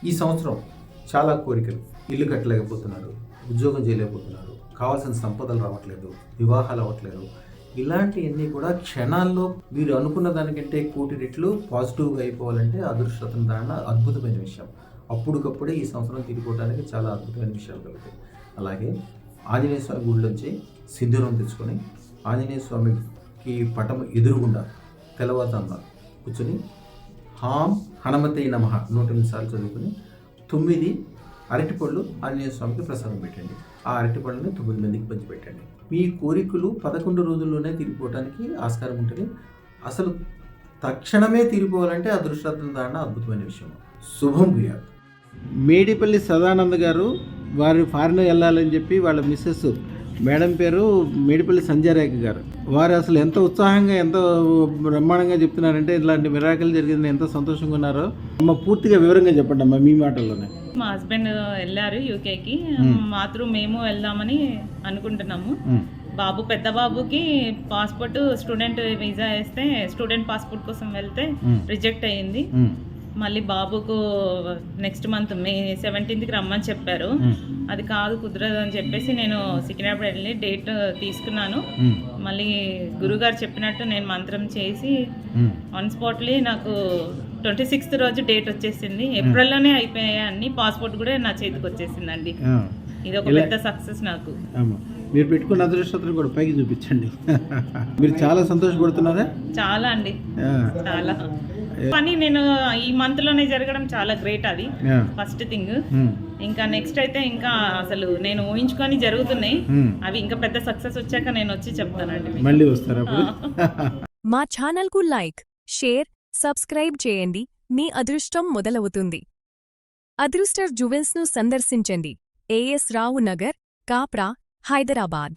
ఈ సంవత్సరం చాలా కోరికలు, ఇల్లు కట్టలేకపోతున్నారు, ఉద్యోగం చేయలేకపోతున్నారు, కావాల్సిన సంపదలు రావట్లేదు, వివాహాలు అవ్వట్లేదు. ఇలాంటివన్నీ కూడా క్షణాల్లో మీరు అనుకున్న దానికంటే కోటి రెట్లు పాజిటివ్గా అయిపోవాలంటే అదృష్టం దాన అద్భుతమైన విషయం. అప్పటికప్పుడే ఈ సంవత్సరం తిరిగిపోవడానికి చాలా అద్భుతమైన విషయాలు కలుగుతాయి. అలాగే ఆంజనేయ స్వామి గుడిలోంచి సింధూరం తెచ్చుకొని ఆంజనేయ స్వామికి పటం ఎదురుగుండా తెల్లవారుజామున కూర్చొని హాం హనుమతే నమః 108 సార్లు చదువుకుని 9 అరటిపళ్ళు ఆంజనేయ స్వామికి ప్రసాదం పెట్టండి. ఆ అరటిపళ్ళని 9 మందికి పంచిపెట్టండి. మీ కోరికలు 11 రోజుల్లోనే తీరిపోవడానికి ఆస్కారం ఉంటుంది. అసలు తక్షణమే తీరిపోవాలంటే అదృష్టం దాన అద్భుతమైన విషయం. శుభం భూయాత్. మేడిపల్లి సదానంద్ గారు వారు ఫారిన్ వెళ్ళాలని చెప్పి వాళ్ళ మిస్సెస్ మేడం పేరు మేడిపల్లి సంజయరేఖ గారు. వారు అసలు ఎంత ఉత్సాహంగా ఎంత బ్రహ్మాండంగా చెప్తున్నారంటే ఇలాంటి మిరాకిల్ జరిగింది ఎంత సంతోషంగా ఉన్నారో అమ్మ పూర్తిగా వివరంగా చెప్పండి అమ్మ మీ మాటల్లోనే. మా హస్బెండ్ వెళ్ళారు యూకేకి, మాత్రం మేము వెళ్దామని అనుకుంటున్నాము. బాబు పెద్ద బాబుకి పాస్పోర్ట్ స్టూడెంట్ వీసా వేస్తే స్టూడెంట్ పాస్పోర్ట్ కోసం వెళ్తే రిజెక్ట్ అయ్యింది. మళ్ళీ బాబుకు నెక్స్ట్ మంత్ మే 17కి రమ్మని చెప్పారు. అది కాదు కుదరదు అని చెప్పేసి నేను సికింద్రాబాద్ వెళ్ళి డేట్ తీసుకున్నాను. మళ్ళీ గురుగారు చెప్పినట్టు నేను మంత్రం చేసి ఆన్ స్పాట్లీ నాకు 26th రోజు డేట్ వచ్చేసింది. ఏప్రిల్లోనే అయిపోయాయి అన్ని. పాస్పోర్ట్ కూడా నా చేతికి వచ్చేసిందండి. ఇది ఒక పెద్ద సక్సెస్ నాకు. మీరు పెట్టుకున్న అదృష్టం కూడా పైకి చూపించండి. మీరు చాలా సంతోషపడుతున్నారా? చాలా అండి, చాలా. పని నేను ఈ మంత్ లోనే జరగడం చాలా గ్రేట్. అది ఫస్ట్ థింగ్. ఇంకా నెక్స్ట్ అయితే ఇంకా అసలు నేను ఊహించుకొని జరుగుతున్నాయి అవి. ఇంకా పెద్ద సక్సెస్ వచ్చాక నేను వచ్చి చెప్తానండి. మళ్ళీ వస్తారా? మా ఛానల్ కు లైక్, షేర్, సబ్స్క్రైబ్ చేయండి. మీ అదృష్టం మొదలవుతుంది. అదృస్టర్ జ్యువెల్స్ ను సందర్శించండి. AS రావు నగర్, కాప్రా, హైదరాబాద్.